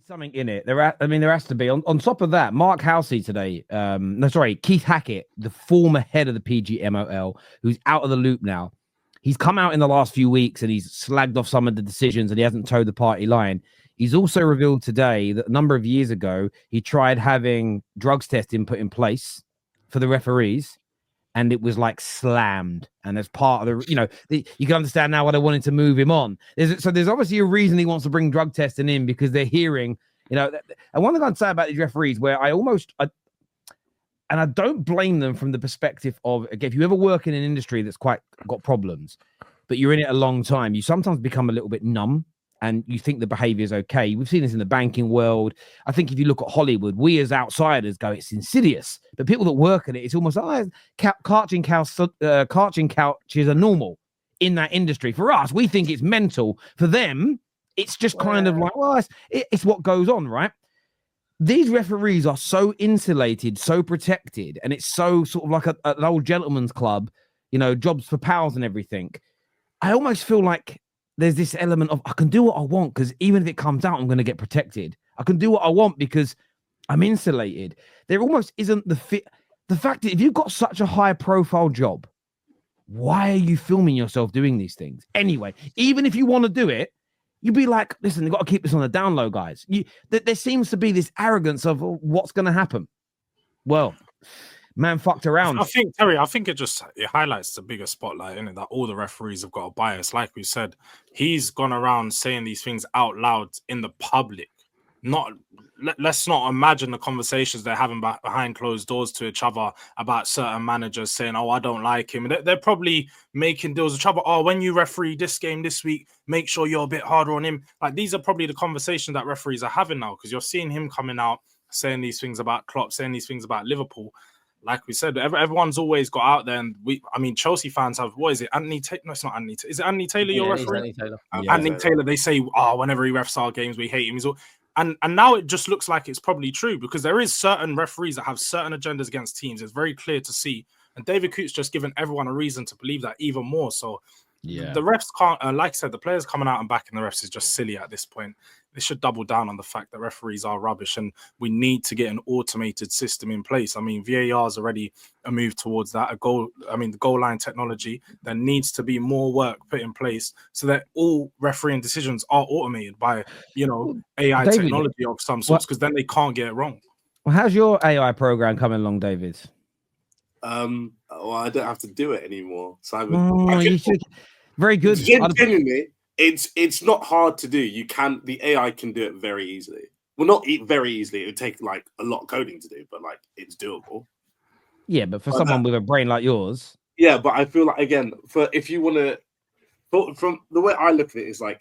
something in it. There has to be. On top of that, Mark Halsey today. Keith Hackett, the former head of the PGMOL, who's out of the loop now. He's come out in the last few weeks and he's slagged off some of the decisions and he hasn't towed the party line. He's also revealed today that a number of years ago he tried having drugs testing put in place for the referees, and it was like slammed. And as part of you can understand now why they wanted to move him on. There's obviously a reason he wants to bring drug testing in, because they're hearing, and one thing I'd say about these referees, where and I don't blame them from the perspective of, again, if you ever work in an industry that's quite got problems, but you're in it a long time, you sometimes become a little bit numb and you think the behavior is okay. We've seen this in the banking world. I think if you look at Hollywood, we as outsiders go, it's insidious. But people that work in it, it's almost like couching couches are normal in that industry. For us, we think it's mental. For them, it's just kind of like, well, it's what goes on, right? These referees are so insulated, so protected, and it's so sort of like an old gentleman's club, jobs for pals and everything. I almost feel like there's this element of, I can do what I want because even if it comes out, I'm going to get protected. I can do what I want because I'm insulated. There almost isn't the fact that if you've got such a high profile job, why are you filming yourself doing these things? Anyway, even if you want to do it, you'd be like, listen, you've got to keep this on the down low, guys. There seems to be this arrogance of what's going to happen. Well, man fucked around. I think, Terry, it highlights the bigger spotlight, isn't it? That all the referees have got a bias. Like we said, he's gone around saying these things out loud in the public. Let's not imagine the conversations they're having behind closed doors to each other about certain managers saying, oh, I don't like him. They're probably making deals with each other. Oh, when you referee this game this week, make sure you're a bit harder on him. Like, these are probably the conversations that referees are having now, because you're seeing him coming out saying these things about Klopp, saying these things about Liverpool. Like we said, everyone's always got out there, and Chelsea fans have, what is it? Anthony Taylor? No, it's not Anthony Taylor. Is it Anthony Taylor, your referee? Anthony Taylor. Anthony Taylor, they say, whenever he refs our games, we hate him. And now it just looks like it's probably true, because there is certain referees that have certain agendas against teams. It's very clear to see. And David Coote's just given everyone a reason to believe that even more. So the refs can't, like I said, the players coming out and backing the refs is just silly at this point. They should double down on the fact that referees are rubbish, and we need to get an automated system in place. I mean, VAR is already a move towards that. The goal line technology. There needs to be more work put in place so that all refereeing decisions are automated by, AI David, technology of some sorts, because then they can't get it wrong. Well, how's your AI program coming along, David? Well, I don't have to do it anymore, Simon. Very good. Genuinely, it's not hard to do. The AI can do it very easily. Well, not very easily. It would take like a lot of coding to do, but like it's doable. Yeah, but for someone with a brain like yours. Yeah, but I feel like, again, if you want to, from the way I look at it, is like,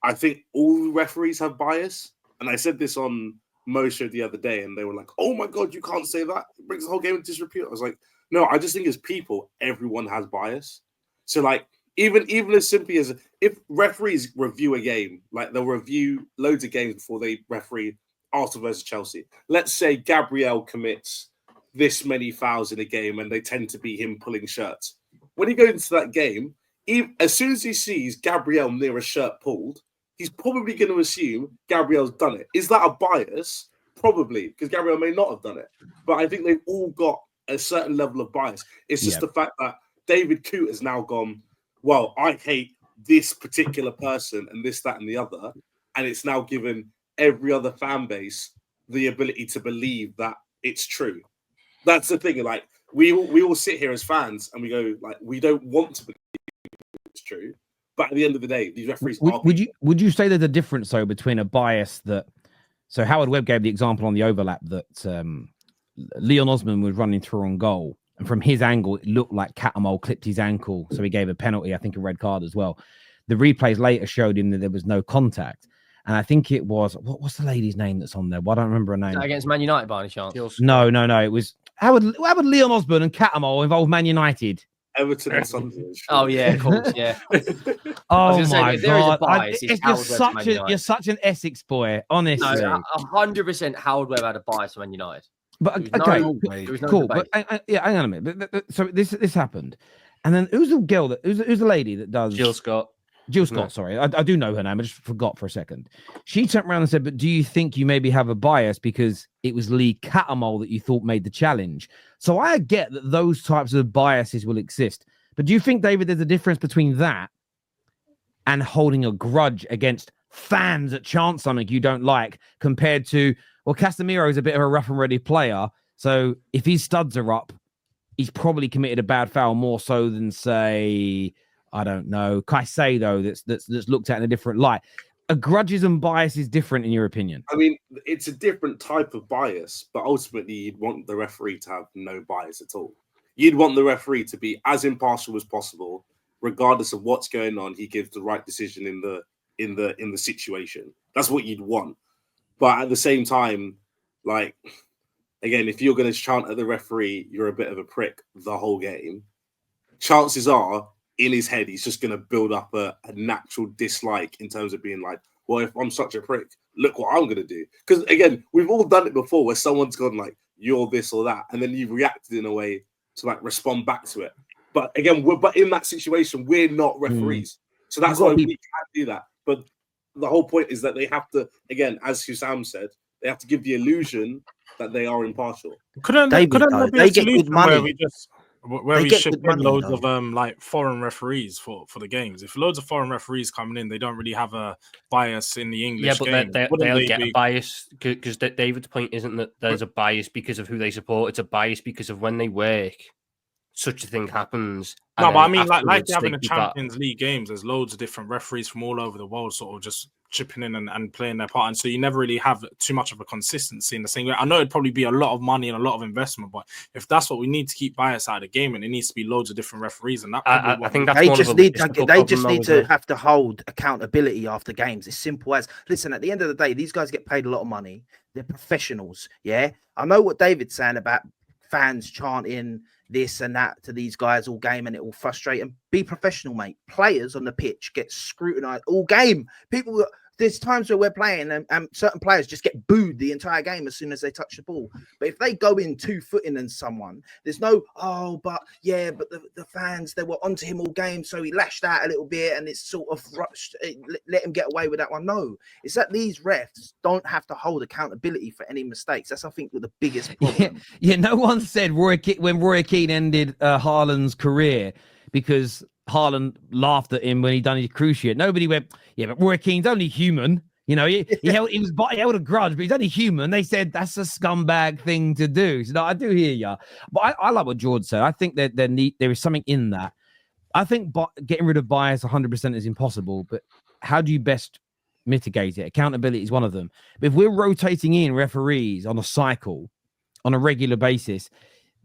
I think all referees have bias, and I said this on Mo Show the other day, and they were like, "Oh my god, you can't say that! It brings the whole game into disrepute." I was like, "No, I just think as people, everyone has bias." So like, even as simply as if referees review a game, like they'll review loads of games before they referee Arsenal versus Chelsea. Let's say Gabriel commits this many fouls in a game, and they tend to be him pulling shirts. When he goes into that game, as soon as he sees Gabriel near a shirt pulled, he's probably going to assume Gabriel's done it. Is that a bias? Probably, because Gabriel may not have done it. But I think they've all got a certain level of bias. It's just the fact that David Coote has now gone, well, I hate this particular person and this, that, and the other. And it's now given every other fan base the ability to believe that it's true. That's the thing. Like, we all sit here as fans and we go, like, we don't want to believe it's true. But at the end of the day, these referees are. Would you say there's a difference, though, between a bias that... So Howard Webb gave the example on the overlap that Leon Osman was running through on goal. And from his angle, it looked like Catamol clipped his ankle. So he gave a penalty, I think a red card as well. The replays later showed him that there was no contact. And I think it was... What's the lady's name that's on there? Well, I don't remember her name. Against Man United by any chance? No. It was... How would Leon Osman and Catamol involve Man United? Everton and Sunderland. Oh yeah, of course, yeah. Oh my god! You're such an Essex boy, honestly. No, 100% Howard Webb had a bias when United. But okay, cool. But hang on a minute. So this happened, and then who's the girl who's the lady that does Jill Scott? Jill Scott, sorry. I do know her name. I just forgot for a second. She turned around and said, but do you think you maybe have a bias because it was Lee Cattermole that you thought made the challenge? So I get that those types of biases will exist. But do you think, David, there's a difference between that and holding a grudge against fans that chant something you don't like compared to, well, Casemiro is a bit of a rough and ready player. So if his studs are up, he's probably committed a bad foul more so than, say, I don't know, Caicedo that's looked at in a different light. A grudges and bias is different in your opinion. I mean, it's a different type of bias, but ultimately you'd want the referee to have no bias at all. You'd want the referee to be as impartial as possible, regardless of what's going on. He gives the right decision in the situation. That's what you'd want. But at the same time, like, again, if you're going to chant at the referee, you're a bit of a prick the whole game. Chances are, in his head, he's just going to build up a natural dislike in terms of being like, well, if I'm such a prick, look what I'm going to do. Because, again, we've all done it before where someone's gone like, you're this or that, and then you've reacted in a way to like respond back to it. But again, but in that situation, we're not referees. So that's why we can't do that. But the whole point is that they have to, again, as Hussam said, they have to give the illusion that they are impartial. Couldn't there be a solution where we just we ship in loads of like foreign referees for the games? If loads of foreign referees coming in, they don't really have a bias in the English game. Yeah, but they'll get a bias because David's point isn't that there's a bias because of who they support. It's a bias because of when they work. Such a thing happens. No, but I mean, like having a Champions League games, there's loads of different referees from all over the world sort of just chipping in and playing their part. And so you never really have too much of a consistency in the same way. I know it'd probably be a lot of money and a lot of investment, but if that's what we need to keep bias out of the game, and it needs to be loads of different referees, and that I think that's they just need to have to hold accountability after games. It's simple as, listen, at the end of the day, these guys get paid a lot of money. They're professionals. Yeah. I know what David's saying about fans chanting this and that to these guys all game, and it will frustrate them. Be professional, mate. Players on the pitch get scrutinized all game. There's times where we're playing and certain players just get booed the entire game as soon as they touch the ball. But if they go in 2-footing than someone, there's no, but the fans, they were onto him all game, so he lashed out a little bit and it's sort of rushed, let him get away with that one. No, it's that these refs don't have to hold accountability for any mistakes. That's, I think, the biggest problem. Yeah, no one said when Roy Keane ended Haaland's career because Haaland laughed at him when he done his cruciate. Nobody went, yeah, but Roy Keane's only human. You know, he held a grudge, but he's only human. They said that's a scumbag thing to do. So no, I do hear you, but I like what George said. I think that there is something in that. I think getting rid of bias 100% is impossible, but how do you best mitigate it? Accountability is one of them. But if we're rotating in referees on a cycle on a regular basis,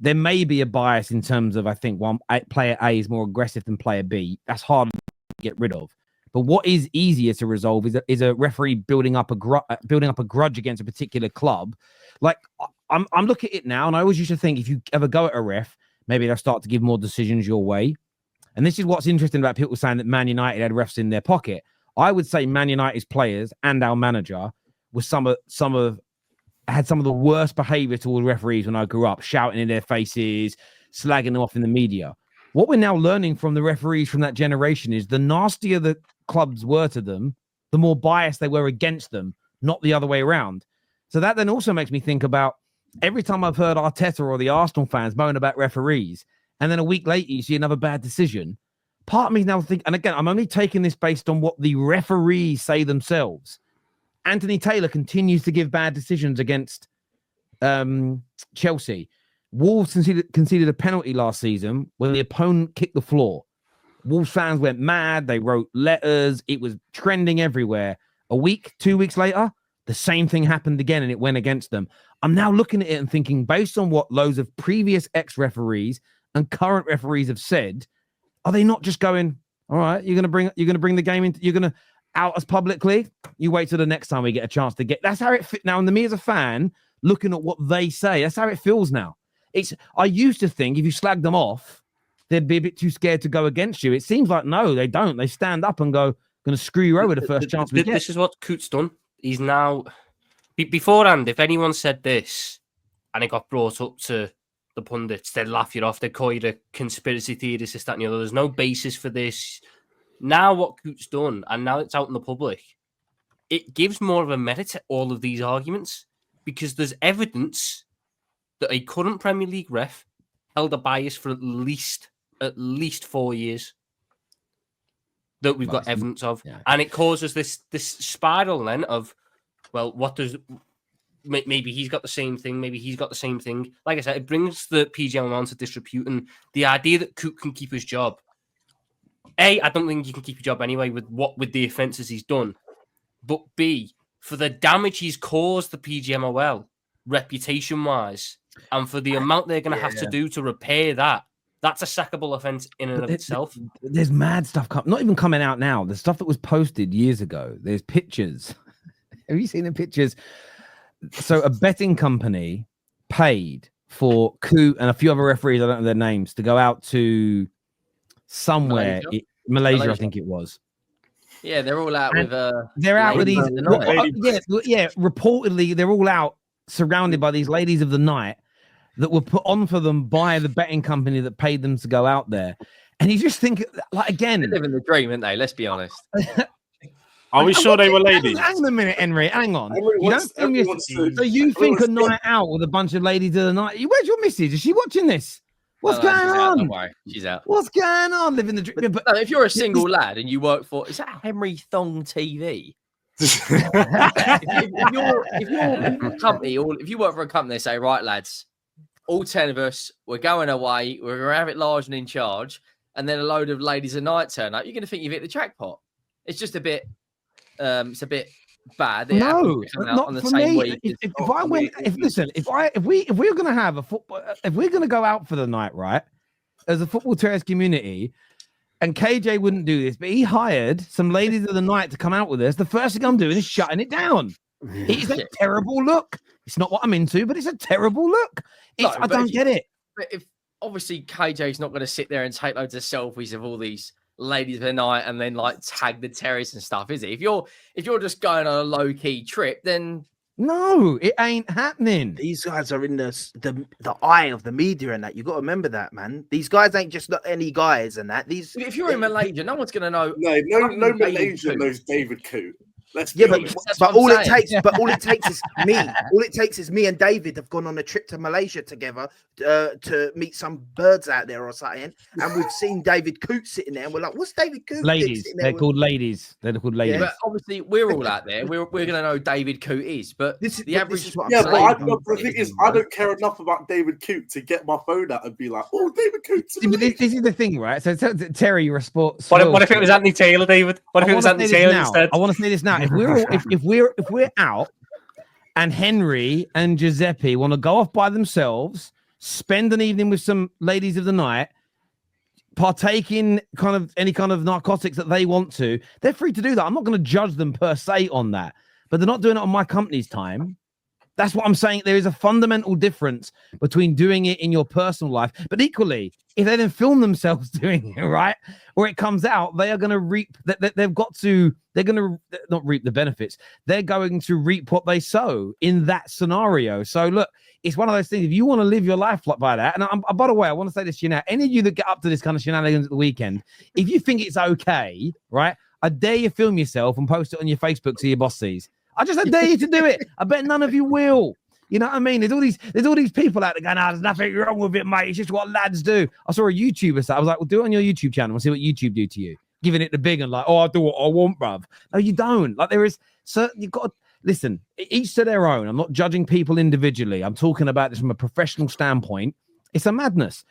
there may be a bias in terms of, I think, player A is more aggressive than player B. That's hard to get rid of. But what is easier to resolve is a referee building up a grudge against a particular club. Like, I'm looking at it now, and I always used to think if you ever go at a ref, maybe they'll start to give more decisions your way. And this is what's interesting about people saying that Man United had refs in their pocket. I would say Man United's players and our manager was had some of the worst behavior towards referees when I grew up, shouting in their faces, slagging them off in the media. What we're now learning from the referees from that generation is the nastier the clubs were to them, the more biased they were against them, not the other way around. So that then also makes me think about every time I've heard Arteta or the Arsenal fans moan about referees, and then a week later you see another bad decision. Part of me now think, and again, I'm only taking this based on what the referees say themselves. Anthony Taylor continues to give bad decisions against Chelsea. Wolves conceded a penalty last season when the opponent kicked the floor. Wolves fans went mad. They wrote letters. It was trending everywhere. A week, 2 weeks later, the same thing happened again and it went against them. I'm now looking at it and thinking, based on what loads of previous ex-referees and current referees have said, are they not just going, all right, you're going to bring the game into, you're going to out us publicly? You wait till the next time we get a chance to get. That's how it fit now. And me as a fan, looking at what they say, that's how it feels now. I used to think if you slag them off, they'd be a bit too scared to go against you. It seems like no, they don't. They stand up and go, going to screw you over the first chance we get. This is what Coot's done. He's now beforehand. If anyone said this and it got brought up to the pundits, they'd laugh you off. They'd call you a conspiracy theorist, this, that, and the other. There's no basis for this. Now what Coot's done, and now it's out in the public, it gives more of a merit to all of these arguments because there's evidence that a current Premier League ref held a bias for at least 4 years that we've got evidence of. Yeah. And it causes this spiral then of, well, what does... Maybe he's got the same thing. Maybe he's got the same thing. Like I said, it brings the PGM on to disrepute. And the idea that Coot can keep his job. A, I don't think you can keep your job anyway with the offences he's done. But B, for the damage he's caused the PGMOL, reputation-wise, and for the amount they're going to have to do to repair that, that's a sackable offence in and of itself. There's mad stuff, not even coming out now. The stuff that was posted years ago. There's pictures. Have you seen the pictures? So a betting company paid for Coot and a few other referees, I don't know their names, to go out to somewhere, Malaysia, I think it was. Yeah, they're all out with they're out with these reportedly they're all out surrounded by these ladies of the night that were put on for them by the betting company that paid them to go out there. And you just think, like, again, they're living the dream, aren't they? Let's be honest. Are we sure they were ladies? Hang on a minute, Henry. Hang on. So you think a night out with a bunch of ladies of the night? Where's your missus? Is she watching this? What's going on? Don't worry, she's out. What's going on? Living the dream. But no, if you're a single lad and you work for, is that Henry Thong TV? if you're a company, or if you work for a company, they say, right, lads, all 10 of us, we're going away. We're going to have it large and in charge, and then a load of ladies of night turn up. You're going to think you've hit the jackpot. It's just a bit. It's a bit bad. No, not on the same week. If we're gonna have a football, if we're gonna go out for the night, right, as a football terrace community, and KJ wouldn't do this, but he hired some ladies of the night to come out with us. The first thing I'm doing is shutting it down. It is a terrible look. It's not what I'm into, but it's a terrible look. I don't get it. But if obviously KJ's not going to sit there and take loads of selfies of all these ladies of the night and then like tag the terrace and stuff, is it? If you're just going on a low-key trip, then no, it ain't happening. These guys are in the eye of the media and that. You got to remember that, man. These guys ain't just any guys and that. If you're in Malaysia, no one's gonna know. No Malaysian knows David Coot. But all it takes is me. All it takes is me and David have gone on a trip to Malaysia together to meet some birds out there or something, and we've seen David Coot sitting there, and we're like, "What's David Coot?" Ladies, they're called ladies. They're called ladies. Yeah, but obviously, we're all out there. We're gonna know David Coot is, but the average. The thing is, I don't care enough about David Coot to get my phone out and be like, "Oh, David Coot." But this is the thing, right? So Terry, you're a sports. What if it was Anthony Taylor, David? What if it was Anthony Taylor instead? I want to say this now. If we're out and Henry and Giuseppe want to go off by themselves, spend an evening with some ladies of the night, partake in any kind of narcotics that they want to, they're free to do that. I'm not going to judge them per se on that, but they're not doing it on my company's time. That's what I'm saying. There is a fundamental difference between doing it in your personal life, but equally, if they then film themselves doing it, right, or it comes out, they are going to reap that. They're going to not reap the benefits. They're going to reap what they sow in that scenario. So look, it's one of those things. If you want to live your life like by that, and by the way, I want to say this to you now, any of you that get up to this kind of shenanigans at the weekend, if you think it's okay, right, I dare you film yourself and post it on your Facebook so your boss sees. I just dare you to do it. I bet none of you will. You know what I mean? There's all these people out there going, there's nothing wrong with it, mate. It's just what lads do. I saw a YouTuber say, I was like, well, do it on your YouTube channel and see what YouTube do to you. Giving it the big and like, I do what I want, bruv. No, you don't. Like there is certain, you've got to listen, each to their own. I'm not judging people individually. I'm talking about this from a professional standpoint. It's a madness.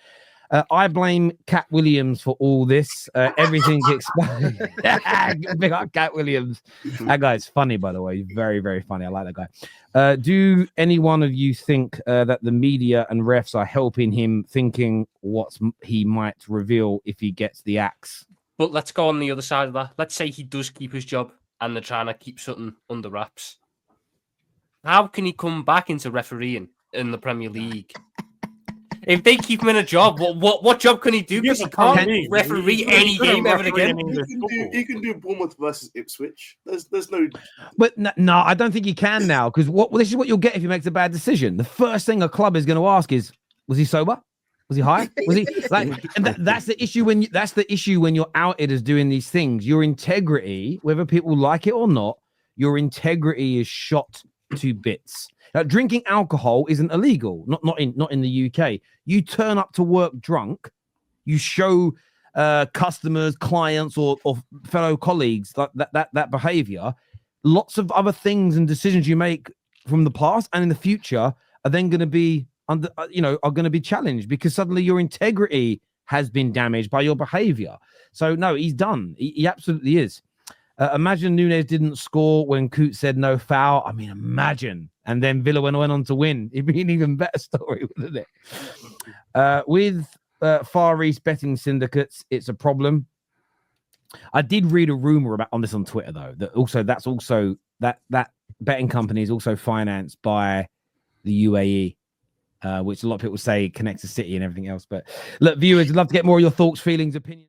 I blame Cat Williams for all this. Everything's exposed. Big up Cat Williams. That guy's funny, by the way. He's very, very funny. I like that guy. Do any one of you think that the media and refs are helping him thinking what he might reveal if he gets the axe? But let's go on the other side of that. Let's say he does keep his job and they're trying to keep something under wraps. How can he come back into refereeing in the Premier League? If they keep him in a job, what job can he do? Because he can't referee any game ever again. He can do Bournemouth versus Ipswich. There's no. But no, I don't think he can now, because this is what you'll get if he makes a bad decision. The first thing a club is going to ask is, was he sober? Was he high? Was he like? And that's the issue when you're outed as doing these things. Your integrity, whether people like it or not, your integrity is shot to bits. Now, drinking alcohol isn't illegal. Not in the UK. You turn up to work drunk, you show customers, clients, or fellow colleagues that behavior. Lots of other things and decisions you make from the past and in the future are then going to be are going to be challenged because suddenly your integrity has been damaged by your behavior. So no, he's done. He absolutely is. Imagine Nunes didn't score when Coote said no foul. I mean, imagine. And then Villa went on to win. It'd be an even better story, wouldn't it? With Far East betting syndicates, it's a problem. I did read a rumor on this on Twitter, though, that betting company is also financed by the UAE, which a lot of people say connects to City and everything else. But look, viewers, I'd love to get more of your thoughts, feelings, opinions.